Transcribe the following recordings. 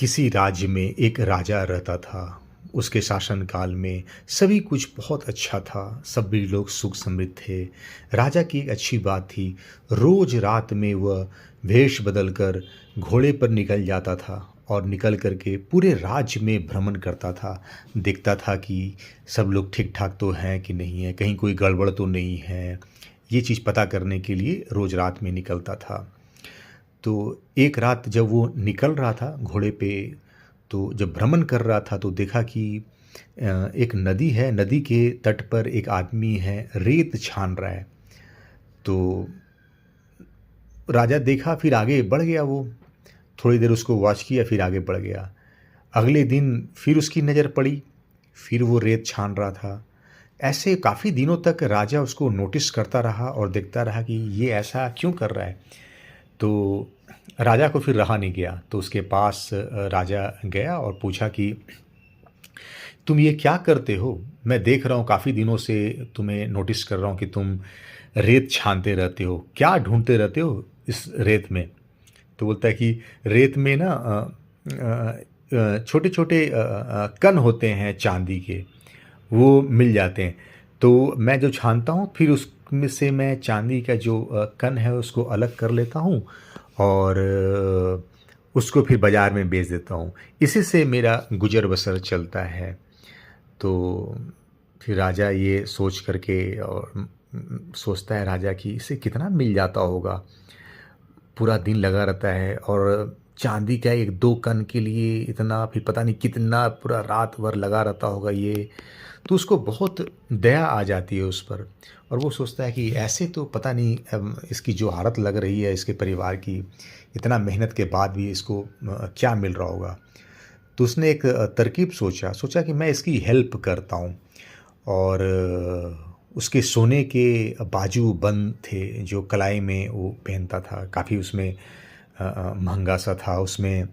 किसी राज्य में एक राजा रहता था। उसके शासनकाल में सभी कुछ बहुत अच्छा था, सभी लोग सुख समृद्ध थे। राजा की एक अच्छी बात थी, रोज रात में वह वेश बदलकर घोड़े पर निकल जाता था और निकल करके पूरे राज्य में भ्रमण करता था। देखता था कि सब लोग ठीक ठाक तो हैं कि नहीं है, कहीं कोई गड़बड़ तो नहीं है। ये चीज़ पता करने के लिए रोज रात में निकलता था। तो एक रात जब वो निकल रहा था घोड़े पे, तो जब भ्रमण कर रहा था तो देखा कि एक नदी है, नदी के तट पर एक आदमी है, रेत छान रहा है। तो राजा देखा, फिर आगे बढ़ गया वो, थोड़ी देर उसको वॉच किया, फिर आगे बढ़ गया। अगले दिन फिर उसकी नज़र पड़ी, फिर वो रेत छान रहा था। ऐसे काफ़ी दिनों तक राजा उसको नोटिस करता रहा और देखता रहा कि ये ऐसा क्यों कर रहा है। तो राजा को फिर रहा नहीं गया, तो उसके पास राजा गया और पूछा कि तुम ये क्या करते हो? मैं देख रहा हूँ काफ़ी दिनों से, तुम्हें नोटिस कर रहा हूँ कि तुम रेत छानते रहते हो, क्या ढूंढते रहते हो इस रेत में? तो बोलता है कि रेत में ना छोटे छोटे कण होते हैं चांदी के, वो मिल जाते हैं। तो मैं जो छानता हूँ फिर उसमें से मैं चांदी का जो कण है उसको अलग कर लेता हूँ और उसको फिर बाज़ार में बेच देता हूँ। इसी से मेरा गुज़र बसर चलता है। तो फिर राजा ये सोच करके और सोचता है राजा कि इसे कितना मिल जाता होगा। पूरा दिन लगा रहता है और चांदी का एक दो कण के लिए इतना, फिर पता नहीं कितना पूरा रात भर लगा रहता होगा ये। तो उसको बहुत दया आ जाती है उस पर और वो सोचता है कि ऐसे तो पता नहीं इसकी जो हालत लग रही है इसके परिवार की, इतना मेहनत के बाद भी इसको क्या मिल रहा होगा। तो उसने एक तरकीब सोचा कि मैं इसकी हेल्प करता हूँ। और उसके सोने के बाजू बंद थे जो कलाई में वो पहनता था, काफ़ी उसमें महंगा सा था, उसमें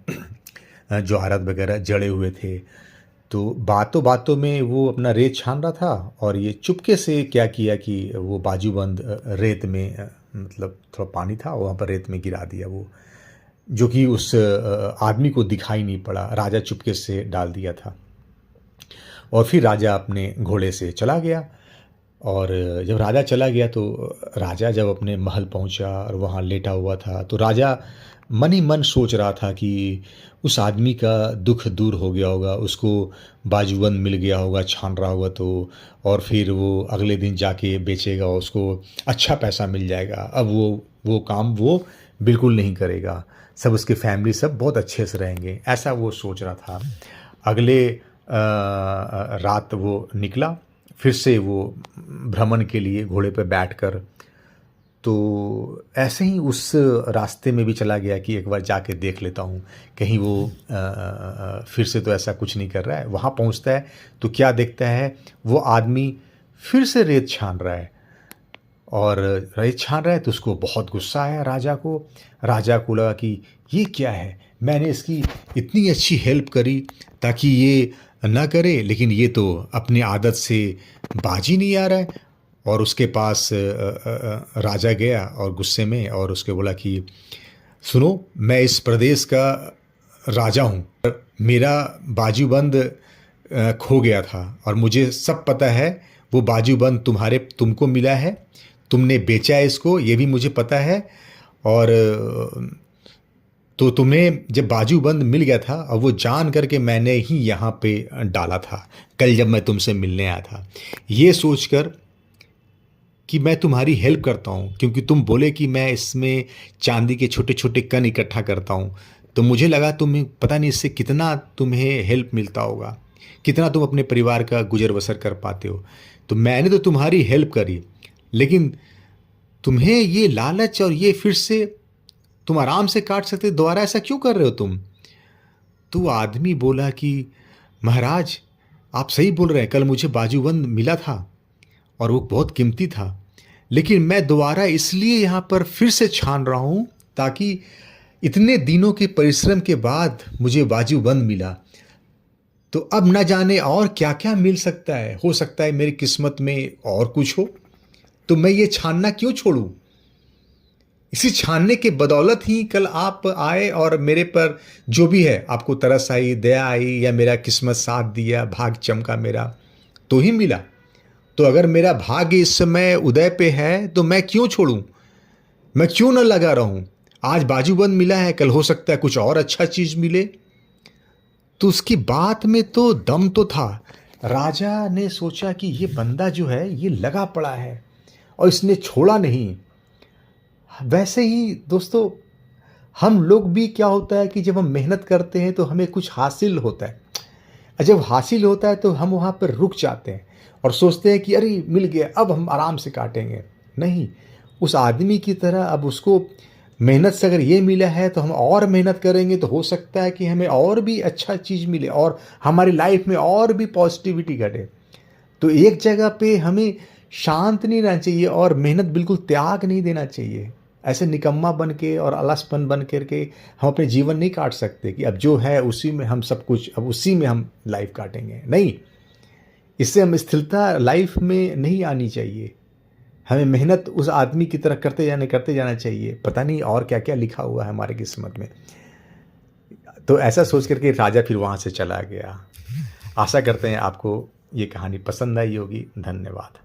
जवाहरात वगैरह जड़े हुए थे। तो बातों बातों में वो अपना रेत छान रहा था और ये चुपके से क्या किया कि वो बाजूबंद रेत में मतलब थोड़ा पानी था, वहाँ पर रेत में गिरा दिया वो, जो कि उस आदमी को दिखाई नहीं पड़ा। राजा चुपके से डाल दिया था और फिर राजा अपने घोड़े से चला गया। और जब राजा चला गया तो राजा जब अपने महल पहुंचा और वहाँ लेटा हुआ था तो राजा मन ही मन सोच रहा था कि उस आदमी का दुख दूर हो गया होगा, उसको बाजूबंद मिल गया होगा छान रहा होगा तो, और फिर वो अगले दिन जाके बेचेगा, उसको अच्छा पैसा मिल जाएगा। अब वो काम वो बिल्कुल नहीं करेगा, सब उसके फैमिली सब बहुत अच्छे से रहेंगे, ऐसा वो सोच रहा था। अगले रात वो निकला फिर से वो भ्रमण के लिए घोड़े पर बैठकर। तो ऐसे ही उस रास्ते में भी चला गया कि एक बार जाके देख लेता हूँ कहीं वो फिर से तो ऐसा कुछ नहीं कर रहा है। वहाँ पहुँचता है तो क्या देखता है, वो आदमी फिर से रेत छान रहा है और रेत छान रहा है। तो उसको बहुत गुस्सा आया राजा को। राजा को लगा कि ये क्या है, मैंने इसकी इतनी अच्छी हेल्प करी ताकि ये ना करे, लेकिन ये तो अपनी आदत से बाज ही नहीं आ रहा है। और उसके पास राजा गया और गुस्से में और उसके बोला कि सुनो, मैं इस प्रदेश का राजा हूँ, मेरा बाजूबंद खो गया था और मुझे सब पता है। वो बाजूबंद तुमको मिला है, तुमने बेचा है इसको, ये भी मुझे पता है। और तो तुम्हें जब बाजूबंद मिल गया था और वो जान करके मैंने ही यहाँ पे डाला था कल जब मैं तुमसे मिलने आया था, ये सोचकर कि मैं तुम्हारी हेल्प करता हूँ, क्योंकि तुम बोले कि मैं इसमें चांदी के छोटे छोटे कण इकट्ठा करता हूँ। तो मुझे लगा तुम्हें पता नहीं इससे कितना तुम्हें हेल्प मिलता होगा, कितना तुम अपने परिवार का गुजर बसर कर पाते हो। तो मैंने तो तुम्हारी हेल्प करी, लेकिन तुम्हें ये लालच और ये फिर से तुम आराम से काट सकते, दोबारा ऐसा क्यों कर रहे हो तुम? तो वो आदमी बोला कि महाराज, आप सही बोल रहे हैं, कल मुझे बाजूबंद मिला था और वो बहुत कीमती था, लेकिन मैं दोबारा इसलिए यहाँ पर फिर से छान रहा हूँ ताकि इतने दिनों के परिश्रम के बाद मुझे बाजूबंद मिला, तो अब न जाने और क्या क्या मिल सकता है, हो सकता है मेरी किस्मत में और कुछ हो, तो मैं ये छानना क्यों छोड़ूं? इसी छानने के बदौलत ही कल आप आए और मेरे पर जो भी है, आपको तरस आई, दया आई, या मेरा किस्मत साथ दिया, भाग चमका मेरा, तो ही मिला। तो अगर मेरा भाग्य इस समय उदय पे है तो मैं क्यों छोड़ूं? मैं क्यों न लगा रहूं? आज बाजूबंद मिला है, कल हो सकता है कुछ और अच्छा चीज मिले। तो उसकी बात में तो दम तो था। राजा ने सोचा कि ये बंदा जो है ये लगा पड़ा है और इसने छोड़ा नहीं। वैसे ही दोस्तों, हम लोग भी क्या होता है कि जब हम मेहनत करते हैं तो हमें कुछ हासिल होता है, और जब हासिल होता है तो हम वहाँ पर रुक जाते हैं और सोचते हैं कि अरे मिल गया, अब हम आराम से काटेंगे। नहीं, उस आदमी की तरह अब उसको मेहनत से अगर ये मिला है तो हम और मेहनत करेंगे तो हो सकता है कि हमें और भी अच्छा चीज़ मिले और हमारी लाइफ में और भी पॉजिटिविटी घटे। तो एक जगह पे हमें शांत नहीं रहना चाहिए और मेहनत बिल्कुल त्याग नहीं देना चाहिए। ऐसे निकम्मा बन के और अलसपन बन करके हम अपने जीवन नहीं काट सकते कि अब जो है उसी में हम सब कुछ, अब उसी में हम लाइफ काटेंगे। नहीं, इससे हम स्थिरता लाइफ में नहीं आनी चाहिए। हमें मेहनत उस आदमी की तरह करते जाना चाहिए। पता नहीं और क्या क्या लिखा हुआ है हमारे किस्मत में। तो ऐसा सोच करके राजा फिर वहाँ से चला गया। आशा करते हैं आपको ये कहानी पसंद आई होगी। धन्यवाद।